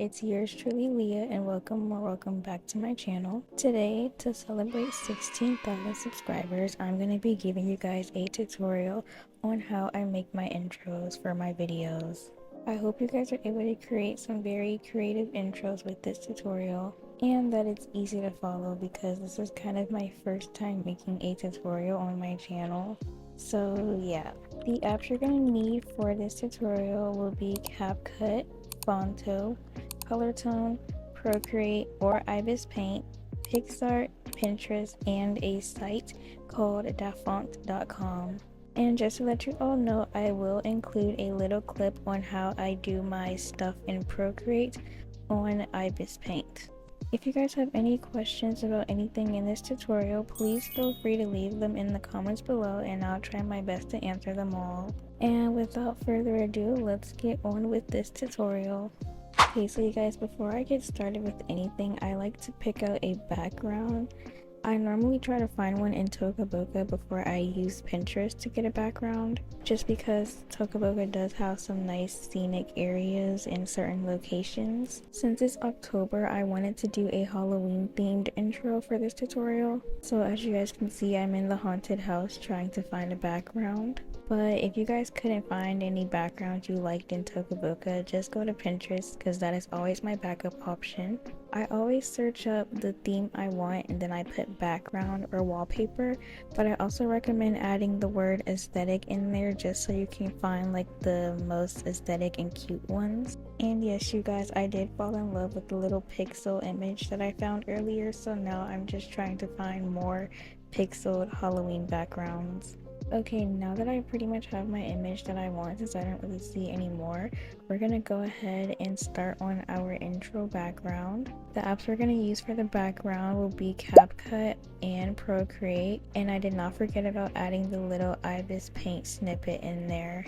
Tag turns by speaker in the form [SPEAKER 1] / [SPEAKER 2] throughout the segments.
[SPEAKER 1] it's yours truly, Leah, and welcome back to my channel. Today, to celebrate 16,000 subscribers, I'm going to be giving you guys a tutorial on how I make my intros for my videos. I hope you guys are able to create some very creative intros with this tutorial, and that it's easy to follow because this is kind of my first time making a tutorial on my channel. So yeah, the apps you're going to need for this tutorial will be CapCut, Fonto, Colortone, Procreate or 𝐬𝐵IZzie, PicsArt, Pinterest, and a site called dafont.com. And just to let you all know, I will include a little clip on how I do my stuff in Procreate on 𝐬𝐵IZzie. If you guys have any questions about anything in this tutorial, please feel free to leave them in the comments below and I'll try my best to answer them all. And without further ado, let's get on with this tutorial. Okay, so you guys, before I get started with anything, I like to pick out a background. I normally try to find one in Toca Boca before I use Pinterest to get a background, just because Toca Boca does have some nice scenic areas in certain locations. Since it's October, I wanted to do a Halloween themed intro for this tutorial. So as you guys can see, I'm in the haunted house trying to find a background. But if you guys couldn't find any backgrounds you liked in Toca Boca, just go to Pinterest because that is always my backup option. I always search up the theme I want and then I put background or wallpaper, but I also recommend adding the word aesthetic in there just so you can find like the most aesthetic and cute ones. And yes, you guys, I did fall in love with the little pixel image that I found earlier, so now I'm just trying to find more pixeled Halloween backgrounds. Okay, now that I pretty much have my image that I want, since I don't really see anymore, we're gonna go ahead and start on our intro background. The apps we're gonna use for the background will be CapCut and Procreate, and I did not forget about adding the little 𝐬𝐵IZzie snippet in there.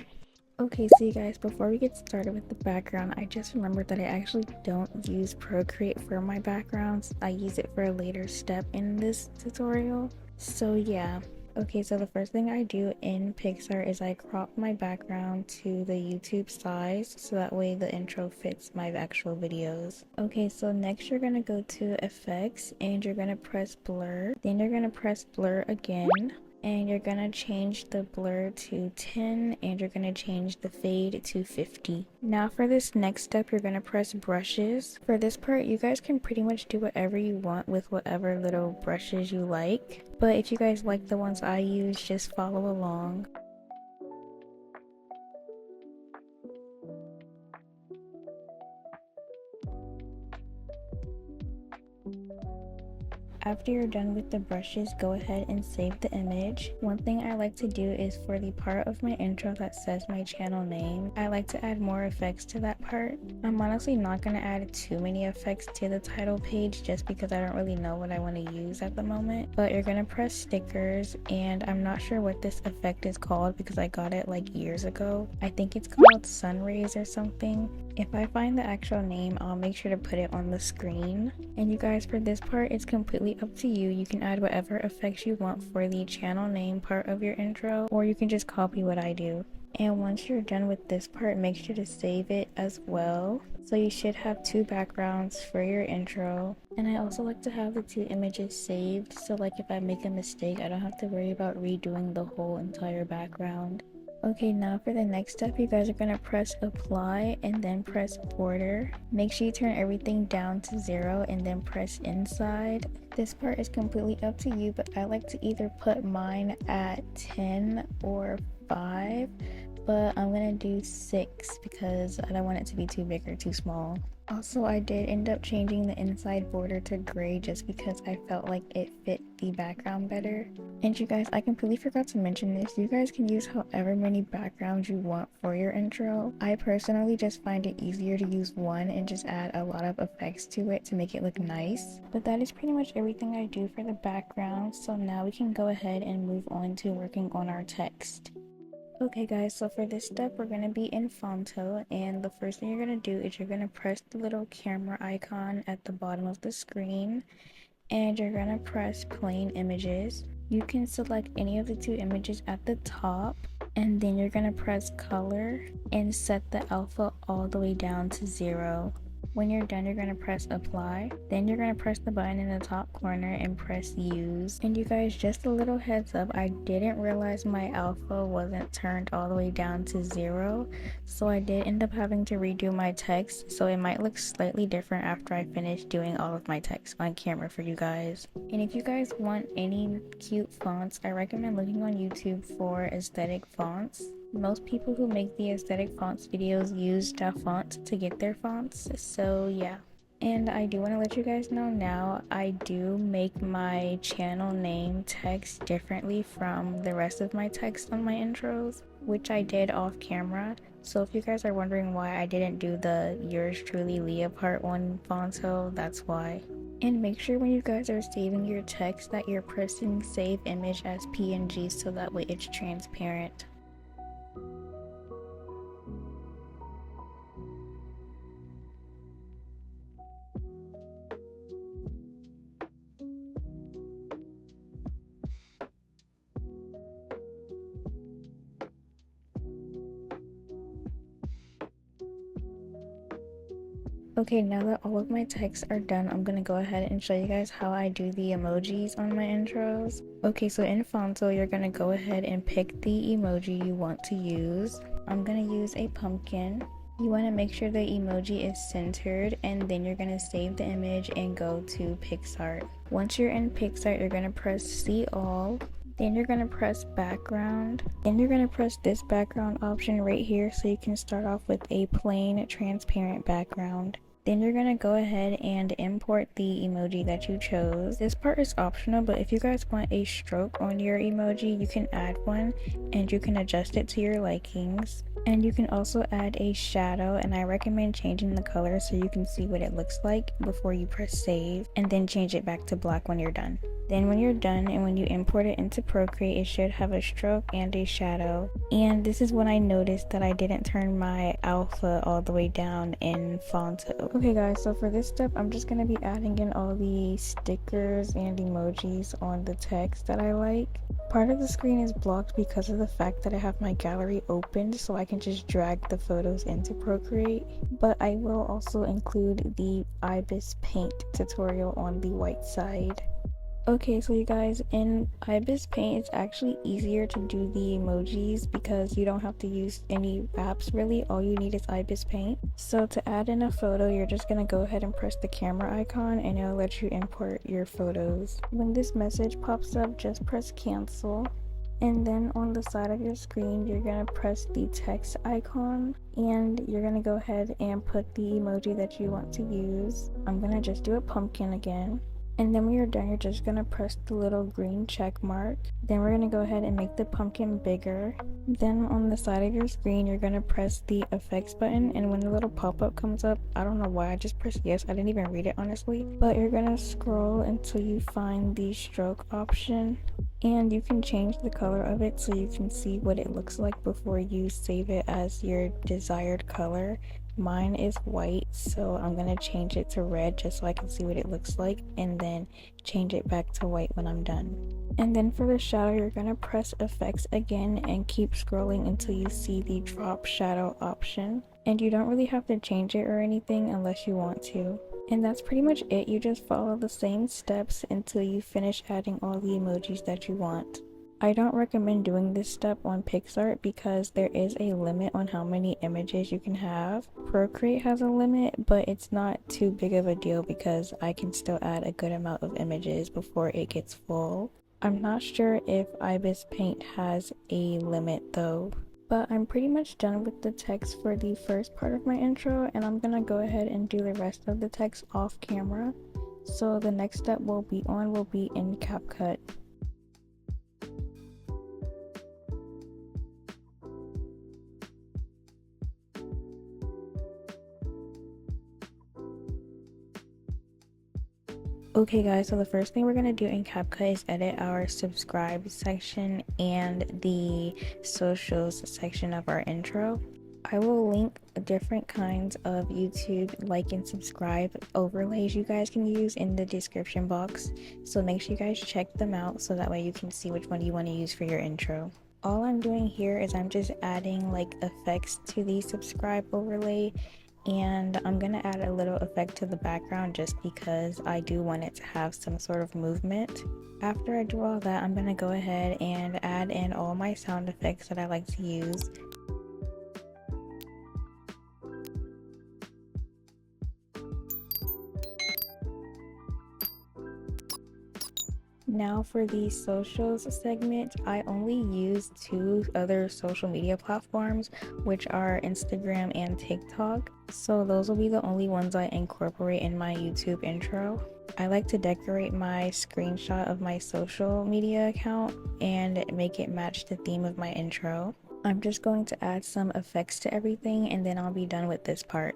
[SPEAKER 1] Okay, so you guys, before we get started with the background, I just remembered that I actually don't use Procreate for my backgrounds. I use it for a later step in this tutorial. So yeah. Okay, so the first thing I do in PicsArt is I crop my background to the YouTube size so that way the intro fits my actual videos. Okay, so next you're gonna go to Effects and you're gonna press Blur. Then you're gonna press Blur again. And you're gonna change the blur to 10 and you're gonna change the fade to 50. Now for this next step, you're gonna press brushes. For this part, you guys can pretty much do whatever you want with whatever little brushes you like. But if you guys like the ones I use, just follow along. After you're done with the brushes, go ahead and save the image. One thing I like to do is for the part of my intro that says my channel name, I like to add more effects to that part. I'm honestly not going to add too many effects to the title page just because I don't really know what I want to use at the moment. But you're going to press stickers, and I'm not sure what this effect is called because I got it like years ago. I think it's called sun rays or something. If I find the actual name, I'll make sure to put it on the screen. And you guys, for this part, it's completely up to you. You can add whatever effects you want for the channel name part of your intro, or you can just copy what I do. And once you're done with this part, make sure to save it as well. So you should have two backgrounds for your intro. And I also like to have the two images saved, so like if I make a mistake, I don't have to worry about redoing the whole entire background. Okay, now for the next step, you guys are going to press apply and then press border. Make sure you turn everything down to 0 and then press inside. This part is completely up to you, but I like to either put mine at 10 or 5, but I'm going to do 6 because I don't want it to be too big or too small. Also, I did end up changing the inside border to gray just because I felt like it fit the background better. And you guys, I completely forgot to mention this. You guys can use however many backgrounds you want for your intro. I personally just find it easier to use one and just add a lot of effects to it to make it look nice. But that is pretty much everything I do for the background. So now we can go ahead and move on to working on our text. Okay guys, so for this step we're going to be in Fonto, and the first thing you're going to do is you're going to press the little camera icon at the bottom of the screen and you're going to press plain images. You can select any of the two images at the top and then you're going to press color and set the alpha all the way down to 0. When you're done, you're going to press apply. Then you're going to press the button in the top corner and press use. And you guys, just a little heads up, I didn't realize my alpha wasn't turned all the way down to 0. So I did end up having to redo my text. So it might look slightly different after I finish doing all of my text on camera for you guys. And if you guys want any cute fonts, I recommend looking on YouTube for aesthetic fonts. Most people who make the aesthetic fonts videos use dafont to get their fonts, so yeah. And I do want to let you guys know now, I do make my channel name text differently from the rest of my text on my intros, which I did off camera. So if you guys are wondering why I didn't do the yours truly Leah part 1 fonto, that's why. And make sure when you guys are saving your text that you're pressing save image as PNG so that way it's transparent. Okay, now that all of my texts are done, I'm gonna go ahead and show you guys how I do the emojis on my intros. Okay, so in Fonto, you're gonna go ahead and pick the emoji you want to use. I'm gonna use a pumpkin. You want to make sure the emoji is centered, and then you're going to save the image and go to PicsArt. Once you're in PicsArt, you're going to press see all. Then you're going to press background. Then you're going to press this background option right here so you can start off with a plain transparent background. Then you're going to go ahead and import the emoji that you chose. This part is optional, but if you guys want a stroke on your emoji, you can add one and you can adjust it to your likings. And you can also add a shadow, and I recommend changing the color so you can see what it looks like before you press save, and then change it back to black when you're done. Then when you're done and when you import it into Procreate, it should have a stroke and a shadow. And this is when I noticed that I didn't turn my alpha all the way down in Fonto. Okay guys, so for this step, I'm just going to be adding in all the stickers and emojis on the text that I like. Part of the screen is blocked because of the fact that I have my gallery opened, so I can just drag the photos into Procreate. But I will also include the Ibis Paint tutorial on the white side. Okay, so you guys, in Ibis Paint, it's actually easier to do the emojis because you don't have to use any apps really. All you need is Ibis Paint. So to add in a photo, you're just going to go ahead and press the camera icon and it'll let you import your photos. When this message pops up, just press cancel. And then on the side of your screen, you're going to press the text icon and you're going to go ahead and put the emoji that you want to use. I'm going to just do a pumpkin again. And then when you're done, you're just going to press the little green check mark. Then we're going to go ahead and make the pumpkin bigger. Then on the side of your screen, you're going to press the effects button. And when the little pop-up comes up, I don't know why I just pressed yes. I didn't even read it honestly. But you're going to scroll until you find the stroke option. And you can change the color of it so you can see what it looks like before you save it as your desired color. Mine is white, so I'm going to change it to red just so I can see what it looks like, and then change it back to white when I'm done. And then for the shadow, you're going to press effects again and keep scrolling until you see the drop shadow option. And you don't really have to change it or anything unless you want to. And that's pretty much it. You just follow the same steps until you finish adding all the emojis that you want. I don't recommend doing this step on PicsArt because there is a limit on how many images you can have. Procreate has a limit, but it's not too big of a deal because I can still add a good amount of images before it gets full. I'm not sure if Ibis Paint has a limit though. But I'm pretty much done with the text for the first part of my intro, and I'm gonna go ahead and do the rest of the text off camera. So the next step will be in CapCut. Okay guys, so the first thing we're going to do in CapCut is edit our subscribe section and the socials section of our intro. I will link different kinds of YouTube like and subscribe overlays you guys can use in the description box. So make sure you guys check them out so that way you can see which one you want to use for your intro. All I'm doing here is I'm just adding like effects to the subscribe overlay, and I'm gonna add a little effect to the background just because I do want it to have some sort of movement. After I do all that, I'm gonna go ahead and add in all my sound effects that I like to use. Now for the socials segment, I only use 2 other social media platforms, which are Instagram and TikTok. So those will be the only ones I incorporate in my YouTube intro. I like to decorate my screenshot of my social media account and make it match the theme of my intro. I'm just going to add some effects to everything and then I'll be done with this part.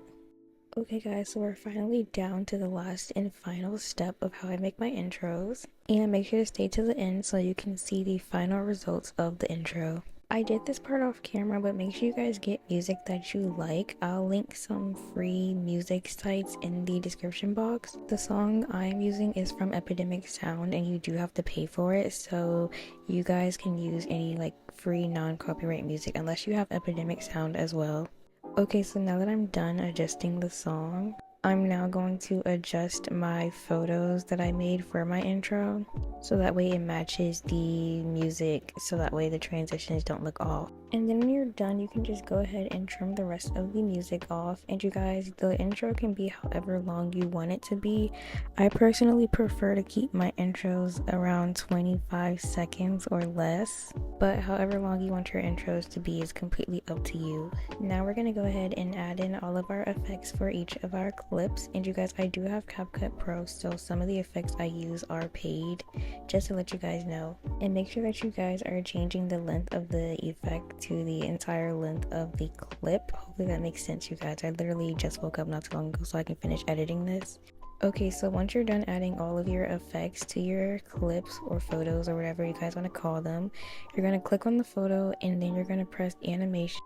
[SPEAKER 1] Okay guys, so we're finally down to the last and final step of how I make my intros. And make sure to stay to the end so you can see the final results of the intro. I did this part off camera, but make sure you guys get music that you like. I'll link some free music sites in the description box. The song I'm using is from Epidemic Sound and you do have to pay for it, so you guys can use any like free non-copyright music unless you have Epidemic Sound as well. Okay, so now that I'm done adjusting the song, I'm now going to adjust my photos that I made for my intro so that way it matches the music, so that way the transitions don't look off. And then when you're done, you can just go ahead and trim the rest of the music off. And you guys, the intro can be however long you want it to be. I personally prefer to keep my intros around 25 seconds or less, but however long you want your intros to be is completely up to you. Now we're gonna go ahead and add in all of our effects for each of our clips. And you guys, I do have CapCut Pro, so some of the effects I use are paid, just to let you guys know. And make sure that you guys are changing the length of the effect to the entire length of the clip. Hopefully that makes sense, you guys. I literally just woke up not too long ago so I can finish editing this. Okay, so once you're done adding all of your effects to your clips or photos or whatever you guys want to call them, you're going to click on the photo and then you're going to press animation,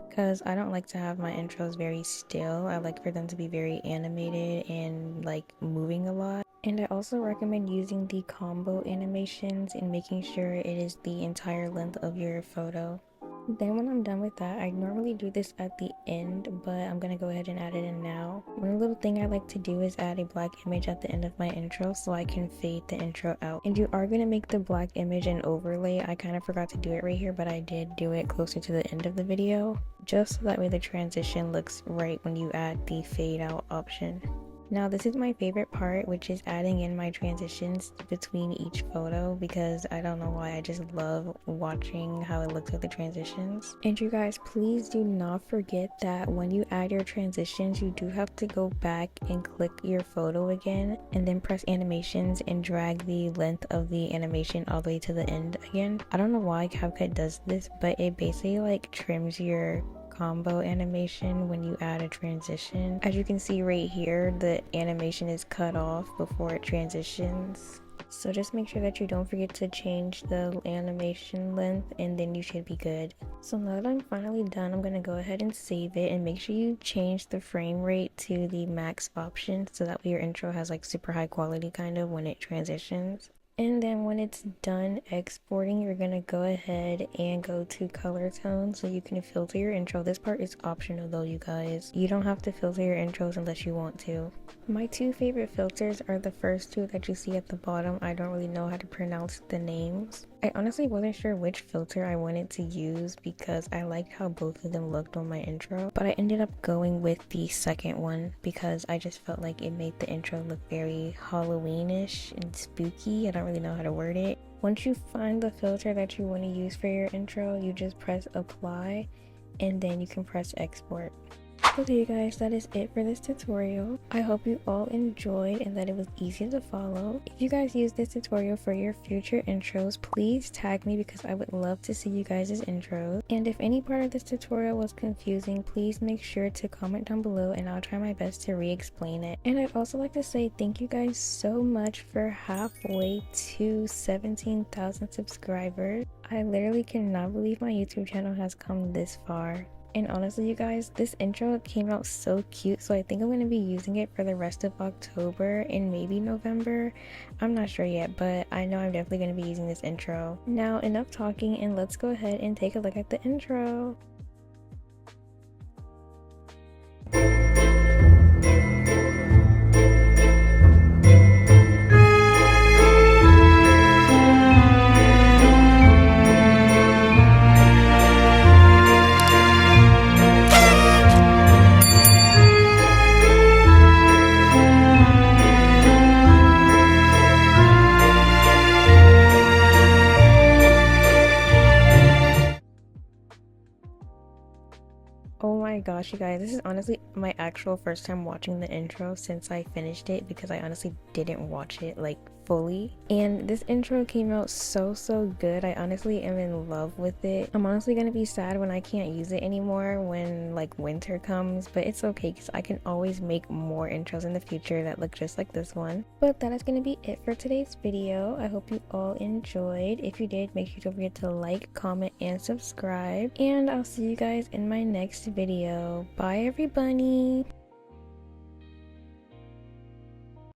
[SPEAKER 1] because I don't like to have my intros very still. I like for them to be very animated and like moving a lot. And I also recommend using the combo animations and making sure it is the entire length of your photo. Then when I'm done with that, I normally do this at the end, but I'm gonna go ahead and add it in now. One little thing I like to do is add a black image at the end of my intro so I can fade the intro out. And you are gonna make the black image an overlay. I kind of forgot to do it right here, but I did do it closer to the end of the video, just so that way the transition looks right when you add the fade out option. Now this is my favorite part, which is adding in my transitions between each photo, because I don't know why, I just love watching how it looks with the transitions. And you guys, please do not forget that when you add your transitions, you do have to go back and click your photo again and then press animations and drag the length of the animation all the way to the end again. I don't know why CapCut does this, but it basically like trims your combo animation when you add a transition. As you can see right here, the animation is cut off before it transitions. So just make sure that you don't forget to change the animation length and then you should be good. So now that I'm finally done, I'm going to go ahead and save it, and make sure you change the frame rate to the max option so that way your intro has like super high quality kind of when it transitions. And then when it's done exporting, you're gonna go ahead and go to color tone so you can filter your intro. This part is optional though, you guys. You don't have to filter your intros unless you want to. My 2 favorite filters are the first 2 that you see at the bottom. I don't really know how to pronounce the names. I honestly wasn't sure which filter I wanted to use because I liked how both of them looked on my intro, but I ended up going with the second one because I just felt like it made the intro look very Halloweenish and spooky. I don't really know how to word it. Once you find the filter that you want to use for your intro, you just press apply and then you can press export. Okay you guys, that is it for this tutorial. I hope you all enjoyed and that it was easy to follow. If you guys use this tutorial for your future intros, please tag me because I would love to see you guys' intros. And if any part of this tutorial was confusing, please make sure to comment down below and I'll try my best to re-explain it. And I'd also like to say thank you guys so much for halfway to 17,000 subscribers. I literally cannot believe my YouTube channel has come this far. And honestly you guys, this intro came out so cute, so I think I'm going to be using it for the rest of October and maybe November. I'm not sure yet, but I know I'm definitely going to be using this intro. Now enough talking and let's go ahead and take a look at the intro. gosh, you guys, this is honestly my actual first time watching the intro since I finished it, because I honestly didn't watch it like fully, and this intro came out so good. I honestly am in love with it. I'm honestly gonna be sad when I can't use it anymore when like winter comes, but it's okay because I can always make more intros in the future that look just like this one. But that is gonna be it for today's video. I hope you all enjoyed. If you did, make sure to don't forget to like, comment, and subscribe, and I'll see you guys in my next video. Bye everybody.